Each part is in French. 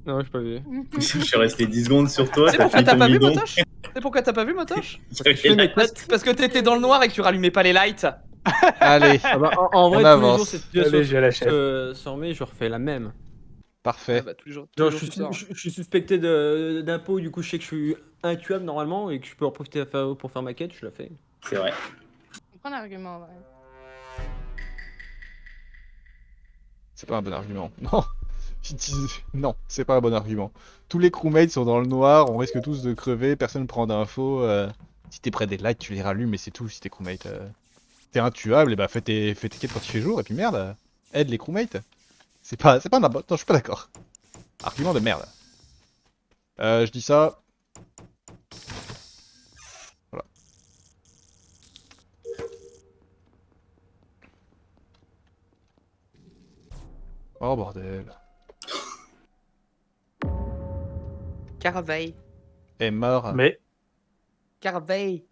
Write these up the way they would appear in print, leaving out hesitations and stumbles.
Non, j'ai pas vu. Je suis resté 10 secondes sur toi, C'est t'as pourquoi fait t'as ton pas vu, bidon. Motoche? C'est pourquoi t'as pas vu, Motoche? Parce Parce que t'étais dans le noir et que tu rallumais pas les lights. Allez, Ah bah, en vrai, on tous les jours, avance. cette situation Allez, je l'achète. se remet, je refais la même. Parfait. Ah bah, tous les jours, Genre, tu sors. je suis suspecté d'impôt, du coup, je sais que je suis intuable normalement et que je peux en profiter pour faire ma quête, je la fais. C'est vrai. Je comprends l'argument, ouais. C'est pas un bon argument. Non. Non, c'est pas un bon argument. Tous les crewmates sont dans le noir, on risque tous de crever, personne prend d'infos. Si t'es près des lights, tu les rallumes, mais c'est tout. Si t'es crewmate, t'es intuable, et bah fais tes quêtes quand il fait jour, et puis merde, aide les crewmates. C'est pas un non, je suis pas d'accord. Argument de merde. Je dis ça. Voilà. Oh bordel. Caraveille. Est mort. Mais Caraveille.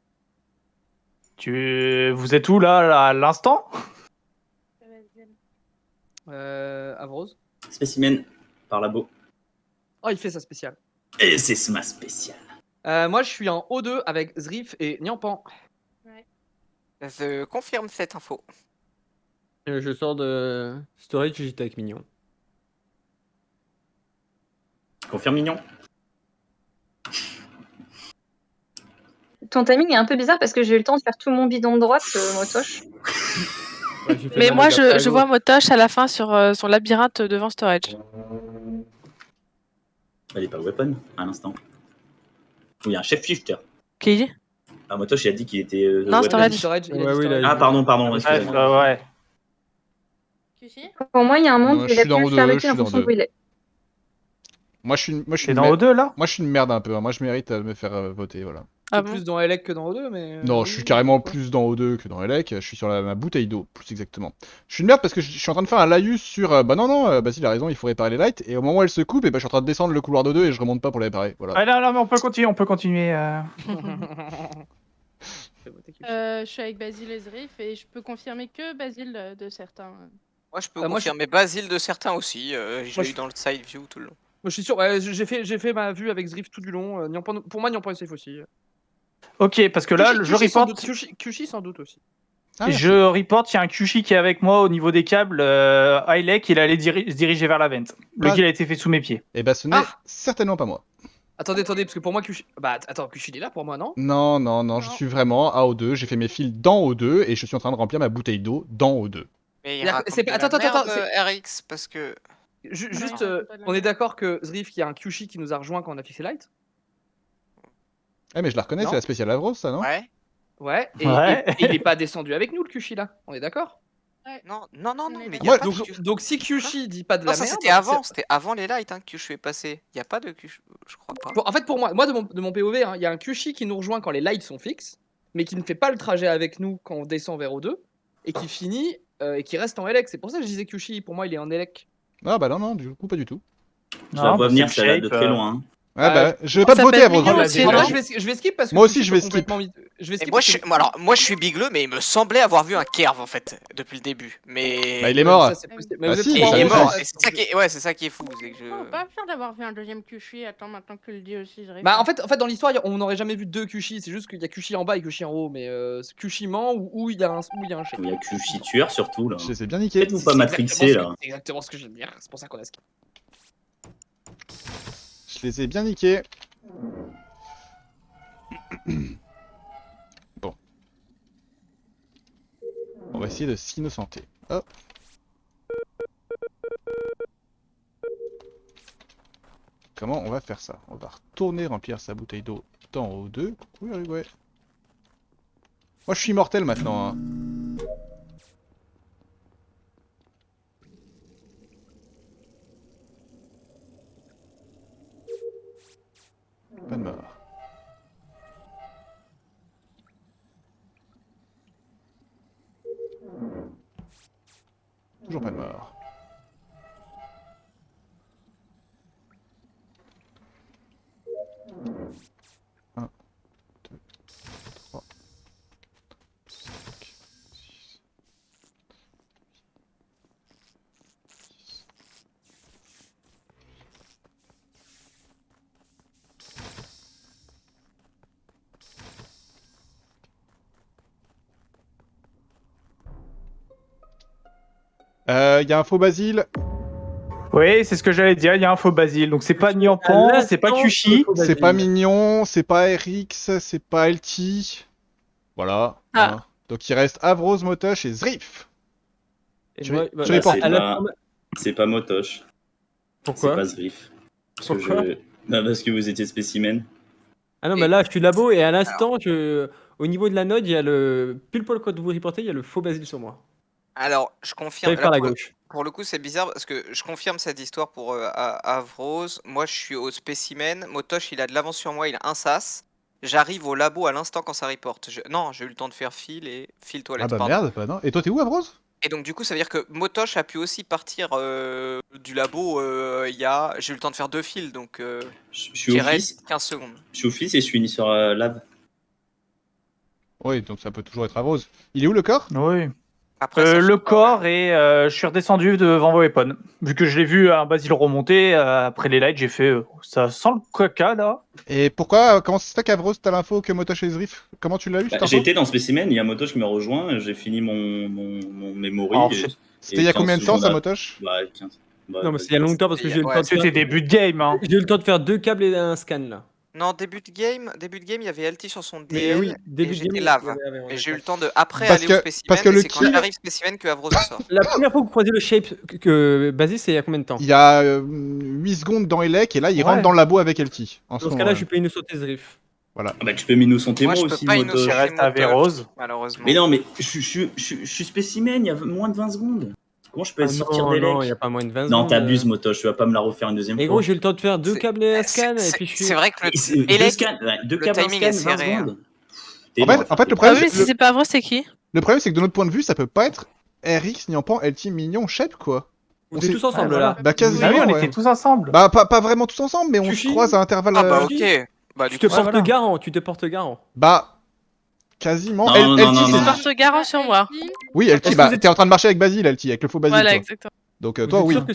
vous êtes où là à l'instant? Avrose. Spécimen par labo. Oh, il fait sa spéciale. Et c'est ma spéciale. Moi, je suis en O2 avec Zrif et Nyampan. Je confirme cette info. Je sors de storage, j'étais avec Mignon. Confirme mignon. Ton timing est un peu bizarre parce que j'ai eu le temps de faire tout mon bidon de droite, Motoche. Ouais, j'ai fait Mais ma moi, mec après à je vois gauche. Motoche à la fin sur son labyrinthe devant storage. Elle est pas weapon à l'instant. Ou il y a un chef shifter. Qui? Ah, Motosh, il a dit qu'il était. Non, weapon. storage. Il a dit Ouais, oui, storage. il a Ah, pardon. excusez-moi. Ouais. Kushi? Pour moi, il y a un monde Moi, où je il a suis dans pu O2, faire je le suis kill en dans fonction O2. d'où il est. Moi, je suis T'es une dans merde. O2 là? Moi, je suis une merde un peu. Hein. Moi, je mérite de me faire voter, voilà. Ah T'es bon? plus dans Elec que dans O2, mais. Non, je suis carrément plus dans O2 que dans Elec. Je suis sur ma bouteille d'eau, plus exactement. Je suis une merde parce que je suis en train de faire un laïus sur. Bah non, Basile a raison, il faut réparer les lights. Et au moment où elle se coupe, et bah, je suis en train de descendre le couloir d'O2 et je remonte pas pour les réparer. Voilà. Ah non, mais on peut continuer. Je suis avec Basile et Zrif et je peux confirmer que Basile de certains. Moi, je peux moi, confirmer Basile de certains aussi. Je l'ai je- eu dans le side view tout le long. Moi, je suis sûr, ouais, j'ai fait ma vue avec Zrif tout du long. Nyampan, pour moi, Nyampan est safe aussi. Ok, parce que là, Kushi- je Kushi sans reporte. doute, Kushi sans doute aussi. Ah, merci. Je reporte, il y a un Kushi qui est avec moi au niveau des câbles. Hilek, il allait se diriger vers la vente. Le Ah. kill a été fait sous mes pieds. Et bah, ce n'est Ah certainement pas moi. Attendez, parce que pour moi, Kushi. Bah, attends, Kushi, il est là pour moi, non? Non, je suis vraiment à O2. J'ai fait mes fils dans O2 et je suis en train de remplir ma bouteille d'eau dans O2. Mais il C'est-à-dire que raconte c'est de pas- la attends, merde, c'est- RX, parce que... Juste, Ouais, c'est pas de la on est merde. d'accord que Zrif, qu'il y a un Kushi qui nous a rejoint quand on a fixé Light? Eh, mais je la reconnais, Non. c'est la spéciale Avros, ça, non? Ouais. Ouais, et, Ouais. et il est pas descendu avec nous, le Kushi, là. On est d'accord? Non, mais Moi, y a pas de... Donc si Kushi dit pas de Non, la ça merde... c'était avant les lights que je suis passé. Y a pas de Q, je crois pas. En fait, pour moi de mon POV, il y a un Kushi qui nous rejoint quand les lights sont fixes, mais qui ne fait pas le trajet avec nous quand on descend vers O2, et qui finit, et qui reste en Elec. C'est pour ça que je disais Kushi, pour moi il est en Elec. Ah bah non, du coup, pas du tout. Je la vois bah, venir, c'est ça le va de shape, très loin. Hein. Ah Ah, bah, je vais pas te ça voter, peut être Avros. mignon Oh, aussi, la En non? vrai, je vais skip parce que Moi aussi, Kushi je vais peut complètement je vais Et skip moi, parce que- alors, moi, je suis bigleux, mais il me semblait avoir vu un kerve en fait depuis le début. Mais Bah, il est Ouais, mort. ça, c'est possible. Mais Bah vous êtes si, Et trois ça il est en le haut, mort. fait. Et c'est ça qui est... Ouais, c'est ça qui est fou, c'est que je. Oh, pas fier d'avoir vu un deuxième Kushi. Attends, maintenant que tu le dis aussi, Zrif. Bah en fait dans l'histoire on n'aurait jamais vu deux Kushi, c'est juste qu'il y a Kushi en bas et Kushi en haut, mais c'est Kushi ment ou il y a un chef. Il y a Kushi tueur surtout là. Je les ai bien niqués. Faites-vous pas matrixer là. C'est exactement ce que je veux dire, c'est pour ça qu'on a skip. Je les ai bien niqués. Bon. On va essayer de s'innocenter. Hop. Comment on va faire ça? On va retourner remplir sa bouteille d'eau dans O2. Coucou, ouais. Moi je suis immortel maintenant. Hein. Pas de mort. Toujours pas de mort. Un, deux, trois, cinq, six, Il y a un faux Basile. Oui, c'est ce que j'allais dire, il y a un faux Basile. Donc c'est pas Niampan, c'est pas Kushi. C'est pas Mignon, c'est pas RX, c'est pas LT. Voilà. Ah. Hein. Donc il reste Avrose, Motosh et Zrif. Et Tu moi, veux- bah, tu veux les porter à la pas- fin- C'est pas Motosh. C'est Pourquoi pas Zrif. Pourquoi Parce que vous étiez spécimen. Ah non, mais là, je suis labo et à l'instant, au niveau de la node, il y a le. Pile poil quand vous reportez, il y a le faux Basile sur moi. Alors, je confirme. J'arrive par là, la gauche. pour le coup, c'est bizarre parce que je confirme cette histoire pour Avrose. Moi, je suis au spécimen. Motosh, il a de l'avance sur moi, il a un sas. J'arrive au labo à l'instant quand ça reporte. Non, j'ai eu le temps de faire fil et fil toilette. Ah bah pardon. merde, bah non. Et toi t'es où Avrose? Et donc, du coup, ça veut dire que Motosh a pu aussi partir du labo. J'ai eu le temps de faire 2 fils, donc Je suis j'y office. reste 15 secondes. Je suis office et je finis sur lave. Oui, donc ça peut toujours être Avrose. Il est où le corps? Oui. Après, ça, je Le sais pas. corps et je suis redescendu devant Weapon. Vu que je l'ai vu un Basile remonter, après les lights, j'ai fait ça sent le caca là. Et pourquoi, comment ça se fait qu'Avrose t'as l'info que Motosh et Zrif? Comment tu l'as eu cette info? J'ai été dans le spécimen, il y a Motosh qui m'a rejoint, j'ai fini mon memory. Alors, et- C'était il y a 15 combien de temps ça secondes Motosh? Bah, 15. Bah, Non, mais c'est il y a longtemps parce que j'ai eu le Ouais, temps de C'était faire. début de game. Hein. J'ai eu le temps de faire 2 câbles et un scan là. Non, début de game, il y avait LT sur son Mais DL oui, et début de j'étais game. lave. ouais, ouais, Et j'ai eu le d'accord. temps de après Parce aller que- au spécimen. parce que Et le c'est quand kill- j'arrive spécimen que Avrose sort. La première fois que vous croisez le shape que Basile, c'est il y a combien de temps? Il y a 8 secondes dans Elec et là il Ouais. rentre dans le labo avec LT. En Dans ce moment, cas-là, je peux innocenter Zrif. Ah bah, tu peux innocenter Moi, moi je peux aussi, pas Motosh. innocenter. Je reste à Motosh. Vérose. Malheureusement. Mais non, mais je suis spécimen, il y a moins de 20 secondes. Comment je peux sortir des non, il lecs? n'y a pas moins de 20 Non, secondes. t'abuses, Motosh, tu vas pas me la refaire une deuxième Et fois. gros, j'ai eu le temps de faire 2 C'est- câbles et un c'est- scan, et c'est- puis je suis. C'est vrai que le Deux Elec, scans, ouais, deux le câbles, un timing scan, est 20 serré, hein. secondes. En fait, le Ah problème, oui, c'est si c'est pas vrai, c'est qui? le problème, c'est que de notre point de vue, ça peut pas être RX, Niampan, LT, Mignon, Shep, quoi. On on est s'est- tous ensemble Ah, là. Bah, quasiment, Ah oui, on ouais. était tous ensemble. Bah, pas vraiment tous ensemble, mais on se Sushi. croise à intervalles. Ah bah euh, ok. Bah Tu du te coup, portes voilà. garant, tu te portes garant. Bah, quasiment. Non, L- non, LT, non, c'est- non. Je porte garant sur moi. Oui, Est-ce LT, que bah, vous êtes- t'es en train de marcher avec Basile, LT, avec le faux Basile, Voilà, toi. exactement. Donc, Vous toi, êtes oui. sûr que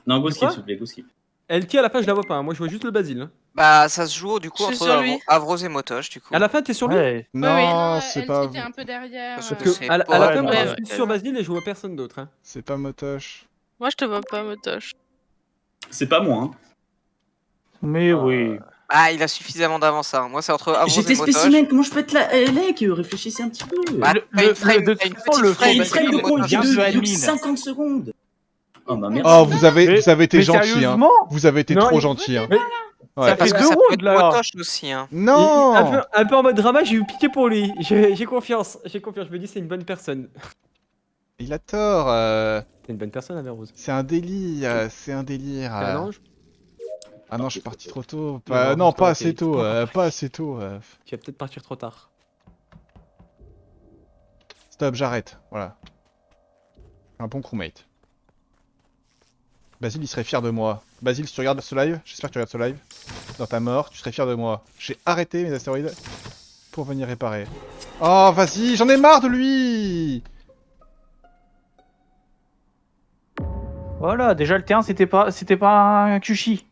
Non, go De skip, quoi s'il te plaît, go skip. LT à la fin, je la vois pas. Moi, je vois juste le Basile. Hein. bah ça se joue du coup Je suis entre sur lui. Avrose et Motosh du coup. À la fin, t'es sur lui? Ouais. Non, c'est pas. Était un peu derrière. Parce Parce que que c'est à la pas- fin, moi, Ouais, je ouais. suis sur Basile et je vois personne d'autre. Hein. C'est pas Motosh. Moi, je te vois pas, Motosh. C'est pas moi, hein. Mais oui. Ah, il a suffisamment d'avance. Hein. Moi, c'est entre Avrose J'étais et Motosh. spécimen, comment je peux être là? Elec, réfléchissez un petit peu. Bah, Le- t'as une le- frame, de t'as une toute façon, petite le frame, Une Motosh, frame de Motosh. quoi? bien De peu admin. 50 secondes. Oh bah merde. Oh, vous avez été Mais gentil, hein. sérieusement, Vous avez été Non, trop il- gentil, hein. Mais- Ouais. ça Parce fait que deux ça peut rounds être là. Motosh aussi. Hein. Non. Un peu en mode drama, j'ai eu pitié pour lui. J'ai confiance. J'ai confiance. Je me dis, c'est une bonne personne. Il a tort. T'es une bonne personne, Averrose. C'est un délire. C'est un délire. T'es un ange. Ah non, je suis parti trop tôt. Non, Pas- non, non, c'est pas pas assez ok. tôt. Pas assez tôt. Tu vas peut-être partir trop tard. Stop, j'arrête. Voilà. Un bon crewmate. Basile, il serait fier de moi. Basile, si tu regardes ce live, j'espère que tu regardes ce live. Dans ta mort, tu serais fier de moi. J'ai arrêté mes astéroïdes pour venir réparer. Oh, vas-y, j'en ai marre de lui. Voilà, déjà le T1 c'était pas un Kushi.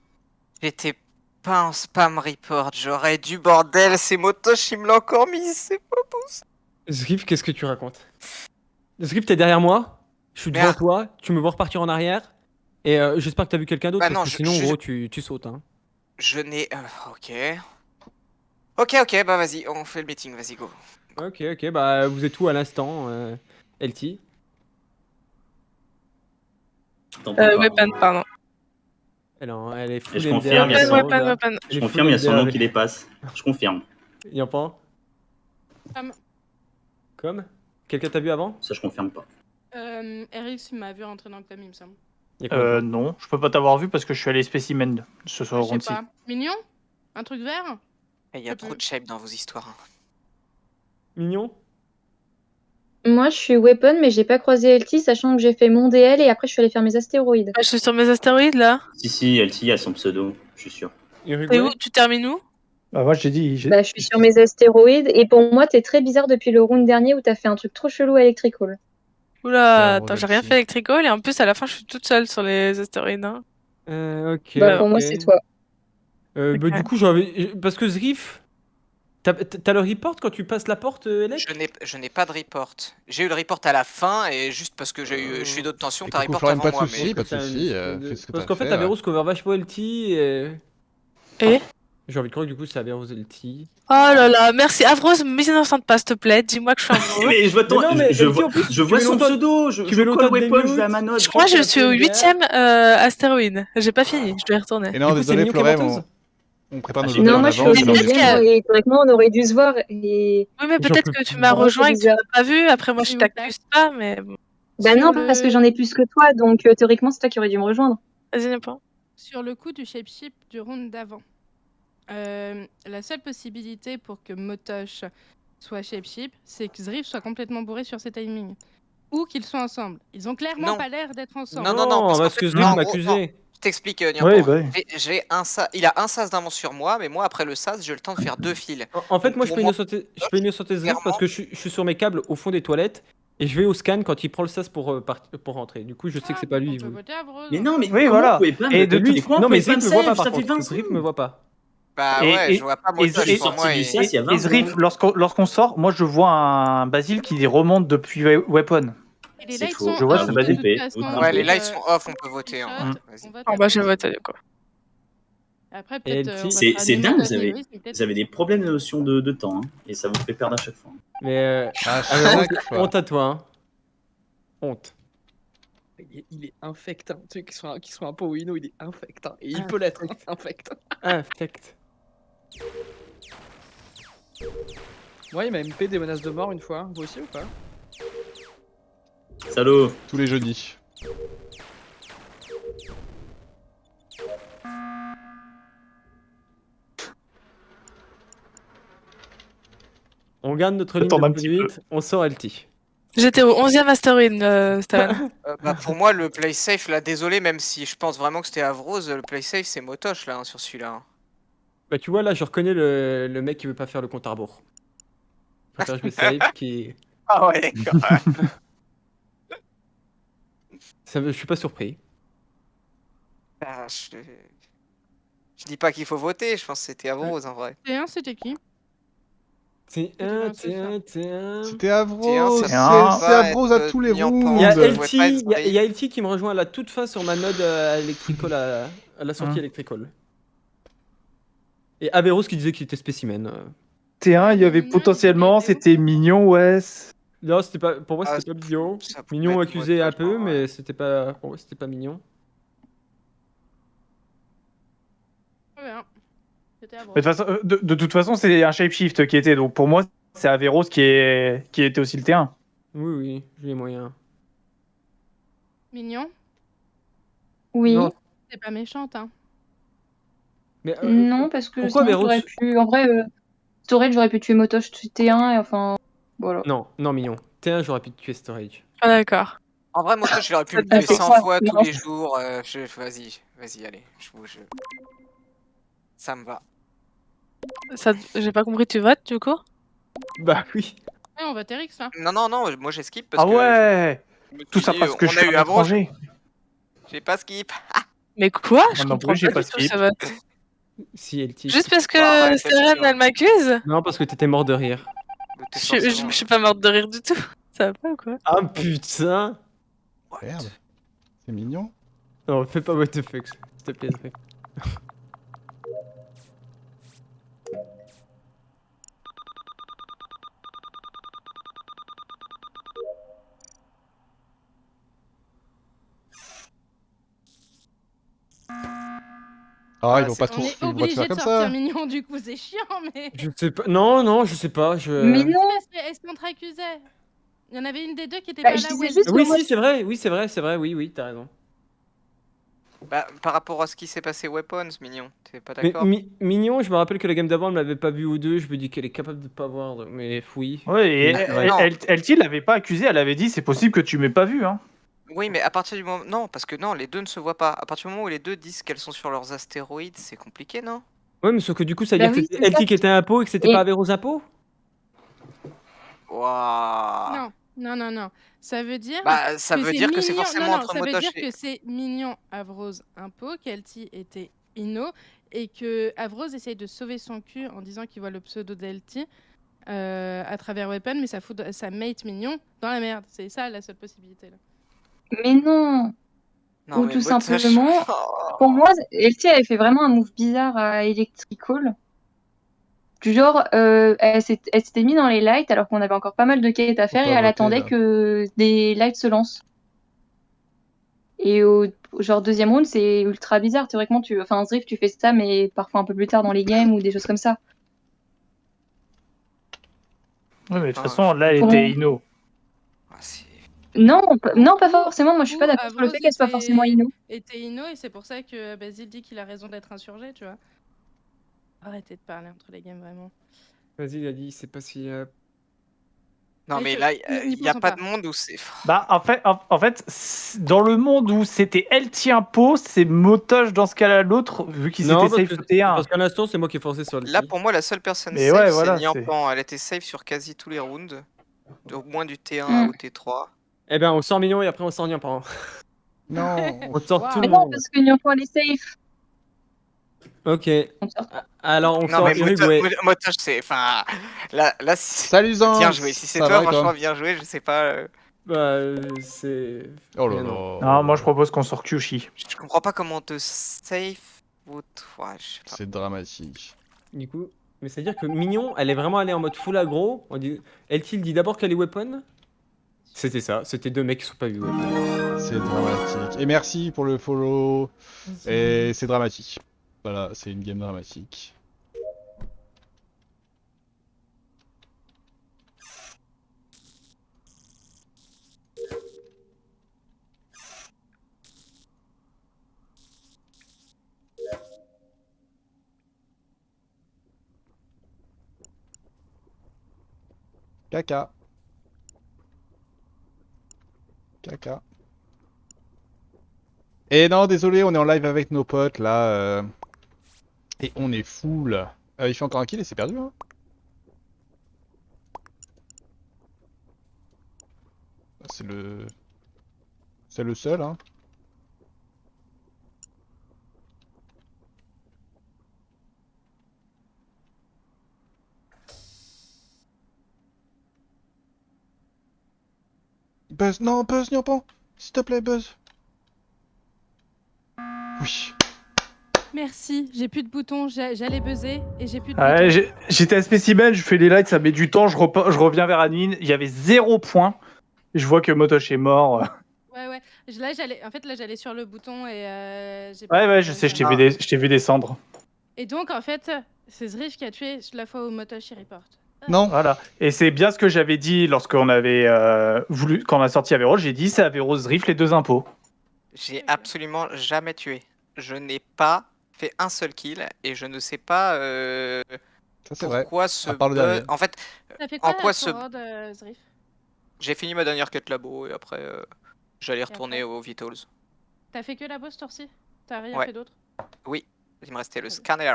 J'étais pas en spam report. J'aurais dû, bordel. C'est Motosh, il me l'a encore mis. C'est pas possible. Zrif, qu'est-ce que tu racontes? Zrif, t'es derrière moi. Je suis devant Merde. toi. Tu me vois repartir en arrière. Et j'espère que t'as vu quelqu'un d'autre. Bah parce non, que je- sinon, je- gros, tu sautes. Hein. Je n'ai. Ok. Ok, bah vas-y, on fait le meeting. Vas-y, go. Ok, bah vous êtes où à l'instant, LT? T'entends pas, Weapon, hein. pardon. Elle est fou Et je des confirme, il y a MDR, son- Weapon, là. weapon. Elle Je est confirme, il y a fou son des nom MDR. qui dépasse. Je confirme. Y'en pas? Comme? Quelqu'un t'a vu avant? Ça, je confirme pas. RX m'a vu rentrer dans le cam, il me semble. Il y a combien de temps? Non, je peux pas t'avoir vu parce que je suis allé spécimen ce Je soir sais round-ci. pas. Mignon? Un truc vert? Il y a Je trop peux. de shape dans vos histoires. Hein. Mignon? Moi, je suis weapon, mais j'ai pas croisé LT, sachant que j'ai fait mon DL et après je suis allée faire mes astéroïdes. Ah, je suis sur mes astéroïdes là. Si, LT a son pseudo, je suis sûr. T'es où? Tu termines où? Bah moi j'ai dit. Bah, je suis sur mes astéroïdes et pour moi, t'es très bizarre depuis le round dernier où t'as fait un truc trop chelou à Electrical. Oula, bon, attends, j'ai rien merci. fait électrical et en plus à la fin je suis toute seule sur les astéroïdes. Hein. Ok. Bah, pour moi, ok. c'est toi. Bah, Ok. du coup, j'avais. Parce que Zrif. T'as le report quand tu passes la porte, Elec? Je n'ai pas de report. J'ai eu le report à la fin et juste parce que je suis d'autres tensions, t'as Écoute, report Florian, avant pas de moi. soucis, Mais pas de soucis. Fais ce que Parce t'as qu'en fait, à faire. Averus cover vachement LT et... Et J'ai envie de croire que du coup, c'est Averus LT. Oh là là, merci. Avrose, m'innocente pas, s'il te plaît. Dis-moi que je suis amoureux. Mais je vois ton, Mais non, mais je LT, vois, en plus, je tu vois mets son longtemps- pseudo, tu je mets call longtemps de weapon, je vais à mute. ma note. Je crois que je un suis peu au le gars. 8ème astéroïde. J'ai pas fini, je dois y retourner. Et non, Du coup, c'est désolé, Mignon qui est Florem, menteuse on prépare Ah, nos j'ai- appels Non, en moi je suis au avance. Mais c'est l'heure peut-être des- que- et théoriquement on aurait dû se voir et... Oui, mais J'en peut-être peux que tu plus. m'as En vrai, rejoint c'est et que tu m'as bizarre. pas vu. Après, moi, je S'il vous plaît. t'accuse pas, mais bon. Bah Sur non, parce que le- j'en ai plus que toi, donc théoriquement c'est toi qui aurais dû me rejoindre. Vas-y, n'importe. Sur le coup du shapeship du round d'avant, la seule possibilité pour que Motosh soit shapeship, c'est que Zriff soit complètement bourré sur ses timings. Ou qu'ils soient ensemble. Ils ont clairement Non. pas l'air d'être ensemble. Non, parce qu'en parce fait, que non, Zriff en gros, m'accusait. Je t'explique, Ouais, Niampo. bah oui. Il a un sas d'avance sur moi, mais moi, après le sas, j'ai le temps de faire 2 fils. En fait, Donc, moi, je pour peux moi, innocenter Zriff parce que je suis sur mes câbles au fond des toilettes et je vais au scan quand il prend le sas pour rentrer. Du coup, je sais que c'est pas lui. On peut voter Avrose. Mais non, mais Oui, comment voilà. vous pouvez pas Et me... de Lui, Mais comment non, vous mais pouvez pas Zriff me me voit save pas par Ça fait contre. 20 Zriff me secondes. voit pas. Bah Et- ouais, et- je vois pas et Motosh Zriff sur sorti moi. du Et... sas, il y a 20 Et Zriff, secondes. lorsqu'on sort, moi je vois un Basile qui remonte depuis Weapon. Et les C'est lights faux. sont Je vois, off c'est de Basile. toute Vous façon, trompez. Ouais, les donc, lights sont off, on peut voter. shot, Hein. on Vas-y. vote Ah, bah, j'ai Avrose. voté, du coup. Après, Et peut-être. LT, on C'est votera dingue, Nemo, vous avez, Nemo, c'est peut-être- vous avez des problèmes de notion de temps, hein, et ça vous fait perdre à chaque fois. Mais À Averus, chaque fois. honte à toi. Hein. Honte. Il est infect. Hein. Tu sais, qu'il soit un peu wino, il est infect. Hein. Et il peut l'être, hein, infect. Infect. Moi, il m'a MP des menaces de mort une fois. Vous aussi ou pas? Salaud. Tous les jeudis. On garde notre ligne Attends un de petit peu. conduite, on sort LT. J'étais au 11ème astéroïde, Stan. Bah, pour moi, le play safe, là, désolé, même si je pense vraiment que c'était Avrose, le play safe, c'est Motosh, là, hein, sur celui-là. hein. Bah tu vois là, je reconnais le mec qui veut pas faire le compte à rebours. Je préfère jouer safe qui... Ah ouais, d'accord. Je suis pas surpris. Ah, je dis pas qu'il faut voter, je pense que c'était Avrose, en vrai. T1, c'était qui? C'est un, un. C'était Tiens, Avrose. ça C'est peut pas Avrose à être tous les Niampo. rounds. Il y a Je vois LT, pas il y a- Zriff. il y a LT qui me rejoint à la toute fin sur ma node à Electrical, à la sortie Hum. Electrical. Et Averus qui disait qu'il était spécimen. T1, il y avait Mignon, potentiellement, Mignon. c'était mignon, ouais. Non, c'était pas, pour moi Ah, c'était pas mignon. Ça pouvait Mignon être accusé un Motosh, peu, en vrai. mais c'était pas, pour moi c'était pas mignon. Très bien. C'était Avrose. Mais de toute façon, c'est un shapeshift qui était. Donc pour moi, c'est Averros qui était aussi le T1. Oui, oui, j'ai les moyens. Mignon, Oui. Non. c'est pas méchante, hein. Mais Non, parce que pourquoi sinon j'aurais Verus pu... En vrai, Storage, j'aurais pu tuer Motosh T1, et enfin... Voilà. Non, non mignon. T1, j'aurais pu te tuer Storage. Ah, d'accord. En vrai, Motosh, j'aurais pu le Ça tuer fait 100 quoi fois tous Non. les jours. Vas-y, allez. Ça me va. Ça, j'ai pas compris, tu votes, du coup? Bah oui. Ouais, on vote Erix, là. Non, moi j'ai skip parce Ah que ouais. je me suis Tout ça dit, parce que on je a suis eu un Avrose, étranger. j'ai pas skip. Mais quoi? Je Moi non comprends plus, j'ai pas pas du tout skip. ce vote. Si LT. Juste parce que Bah, ouais, Seren, peut-être elle m'accuse? Non, parce que t'étais mort de rire. Je suis pas morte de rire du tout. Ça va pas ou quoi? Ah putain. Merde. C'est mignon. Non, fais pas what the fuck, s'il te plaît. Zriff. Ah, ils Ah, vont c'est pas bon. tout On est ils vont pas tout obligé faire de comme sortir ça. Mignon, du coup, c'est chiant, mais. Je sais pas. Non, je sais pas. Mais non. Elle se contre-accusait. Il y en avait une des deux qui était Bah, pas je là. disais où elle- juste- Oui, moi, si, c'est vrai. Oui, c'est vrai. Oui, t'as raison. Bah, par rapport à ce qui s'est passé Weapons, mignon, t'es pas Mais d'accord? Mignon, je me rappelle que la game d'avant, elle m'avait pas vu ou deux. Je me dis qu'elle est capable de pas voir. Mais oui. Ouais, et Oui, c'est vrai. Non. LT l'avait pas accusé, elle avait dit c'est possible que tu m'aies pas vu. Hein. Oui, mais à partir du moment. Non, parce que non, les deux ne se voient pas. À partir du moment où les deux disent qu'elles sont sur leurs astéroïdes, c'est compliqué, non? Ouais, mais sauf que du coup, ça veut Bah dire que oui, c'était c'est ça. LT qui était un pot et que c'était Et- pas Averus un pot. Waouh. Non. Ça veut dire. Bah, ça veut dire que c'est Mignon- forcément non, entre ça veut Motosh dire et. que c'est Mignon, Avrose, Impo, qu'Elti était Inno et que Avrose essaye de sauver son cul en disant qu'il voit le pseudo d'Elty à travers Weapon, mais ça fout sa mate Mignon dans la merde. C'est ça la seule possibilité là. Mais non. Non, Ou mais tout Motosh- simplement, pour moi, Elsie avait fait vraiment un move bizarre à Electrical. Du genre, elle s'était mise dans les lights alors qu'on avait encore pas mal de quêtes à faire pas et elle voter, attendait là. que des lights se lancent. Et au genre deuxième round, c'est ultra bizarre. Théoriquement, Zriff, tu fais ça, mais parfois un peu plus tard dans les games ou des choses comme ça. Oui, mais de toute Ah, façon, là, elle Pour était moi- Inno. Ah, c'est- Non, pas forcément. Moi, je suis pas Ou d'accord sur le fait Avrose qu'elle soit forcément Inno. était Inno et c'est pour ça que Basile dit qu'il a raison d'être insurgé, tu vois. Arrêtez de parler entre les games, vraiment. Vas-y, il a dit, c'est pas si. Non, Ouais, mais je- là, n'y il n'y a pensons pas pas. de monde où c'est. Bah, en fait, dans le monde où c'était elle tient pot, c'est Motosh dans ce cas-là l'autre, vu qu'ils étaient safe sur T1. parce qu'à l'instant, c'est moi qui ai forcé sur le Là, petit. pour moi, la seule personne Mais safe, ouais, c'est voilà, Niampan. Elle était safe sur quasi tous les rounds. Au moins du T1 Mm. au T3. Eh ben, on sort Mignon et après on sort Niampan. Non. On sort Wow. tout Mais le non, monde. parce que Nyampo, elle est safe. Ok. On sort. Alors, on Non, sort mais Uruguay. Motosh, c'est. Enfin. Là, Salut Zan. bien joué. Si c'est Ça toi, va, et toi franchement, bien joué. Je sais pas. Bah, c'est. Oh là rien, là. non. Non, moi je propose qu'on sort Kyushi. Je comprends pas comment on te safe. Ouais, je sais pas. C'est dramatique. Du coup. Mais c'est-à-dire que Mignon, elle est vraiment allée en mode full aggro. Elle dit d'abord qu'elle est weapon. C'était ça. C'était deux mecs qui sont pas vus weapon. C'est dramatique. Et merci pour le follow. Et c'est dramatique. Voilà, c'est une game dramatique. Caca. Caca. Et non, désolé, on est en live avec nos potes là. Et on est full. Il fait encore un kill et c'est perdu, hein. C'est le... C'est le seul, hein. Buzz, non, Buzz, Niampan. S'il te plaît, Buzz. Oui. Merci, j'ai plus de boutons, j'allais buzzer et j'ai plus de Ouais, boutons. j'étais à Spécimen, je fais les lights, ça met du temps, je reviens vers Admin, il y avait 0 point. Je vois que Motosh est mort. Ouais. Là, j'allais sur le bouton et j'ai Ouais, pas- je sais, je t'ai vu descendre. Et donc, en fait, c'est Zriff qui a tué la fois où Motosh y reporte. Non. Voilà. Et c'est bien ce que j'avais dit lorsqu'on avait quand on a sorti Averroes, j'ai dit c'est Averroes Zriff les deux impôts. J'ai absolument jamais tué. Je n'ai pas fait un seul kill et je ne sais pas Ça c'est vrai. pourquoi ce À part le bug- dernier. En fait, T'as fait En quoi quoi la ce- forward, Zriff? j'ai fini ma dernière quête labo et après j'allais retourner après aux Vitals. T'as fait que la boss torsi? T'as rien Ouais. fait d'autre? Oui, il me restait le scanner.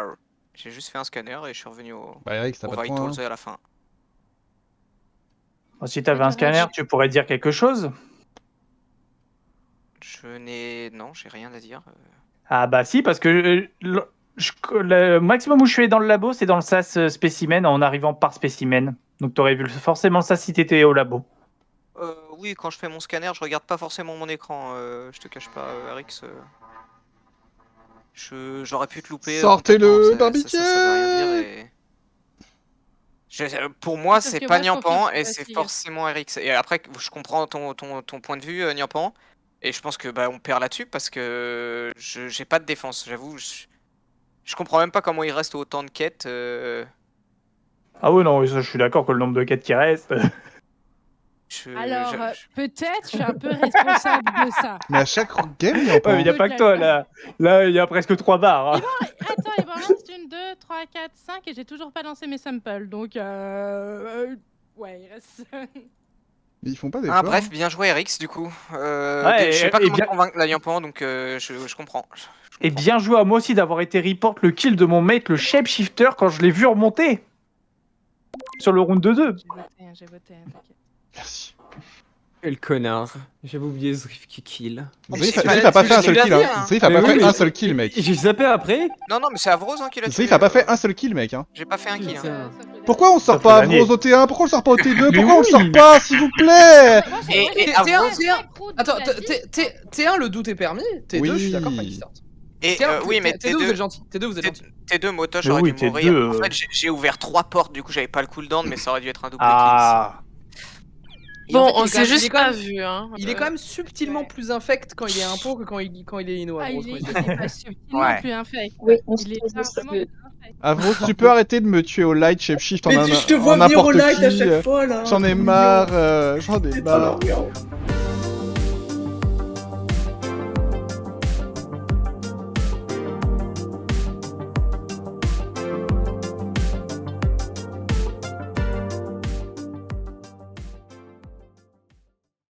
J'ai juste fait un scanner et je suis revenu Bah Eric, t'as aux pas de points. Vitals à la fin. Si t'avais Ouais, un scanner, tu pourrais dire quelque chose. Non, j'ai rien à dire. Ah bah si, parce que le maximum où je suis allé dans le labo, c'est dans le sas spécimen en arrivant par spécimen. Donc t'aurais vu forcément ça si t'étais au labo. Oui, quand je fais mon scanner, je regarde pas forcément mon écran. Je te cache pas, Rix. J'aurais pu te louper. Sortez-le, complètement, ça veut rien dire. Pour moi, Parce c'est que pas moi, je profite Niampan du et c'est facile. forcément Rix. Et après, je comprends ton point de vue, Niampan. Et je pense que on perd là-dessus parce que j'ai pas de défense. J'avoue, je comprends même pas comment il reste autant de quêtes. Ah oui, non, ça, je suis d'accord que le nombre de quêtes qui restent. Alors, peut-être, je suis un peu responsable de ça. Mais à chaque game, il y a Ouais, pas. mais il n'y a pas que toi, là. Là, il y a presque 3 barres. hein. Attends, il m'en reste 1, 2, 3, 4, 5 et j'ai toujours pas lancé mes samples. Donc, ouais, il reste. Ils font pas des Ah, bref, bien joué, Rix, du coup. Ouais, je sais pas et comment bien- te convaincre la Niampan, donc je comprends. Et bien joué à moi aussi d'avoir été report le kill de mon mate, le shapeshifter, quand je l'ai vu remonter. Sur le round 2-2. J'ai voté, t'inquiète. Merci. Quel connard. J'avais oublié Zrif qui kill. Zrif c'est pas- a pas fait un c'est seul ce que kill, je l'ai hein. dit, hein. Zrif a Mais pas oui, fait mais un seul kill, mec. J'ai zappé après. Non, non, mais c'est Avrose hein, qui l'a tué. Zrif a pas fait un seul kill, mec. Hein. J'ai pas fait un kill. Hein. Putain. Pourquoi on sort Ça pas fait l'année. Avrose au T1? Pourquoi on le sort pas au T2? Mais Pourquoi on le oui. sort pas, s'il vous plaît? Et Attends, T1, le doute est permis. T2, je suis d'accord, Oui. pas qu'il sorte. Et T1, oui, mais T2, vous êtes T2, gentil. T2, vous êtes gentil. T2 Motosh Mais aurait oui, dû mourir. T2, En fait, j'ai ouvert 3 portes, du coup j'avais pas le cooldown, mais ça aurait dû être un double Ah. Et en Bon, fait, il on est quand s'est même- il est juste quand pas même- vu, hein. Il est quand même subtilement plus infect quand il est impo que quand il est Ino. Ah, Avrose, il quand est, il se il fait. est pas subtilement Ouais. plus infect. Oui, on Il est se pose vraiment que- plus infect. Avrose, tu peux arrêter de me tuer au light, shapeshift en Mais je te vois venir au n'importe light à qui. chaque fois là. J'en ai Trop mignon. marre, j'en ai C'est marre. trop mignon.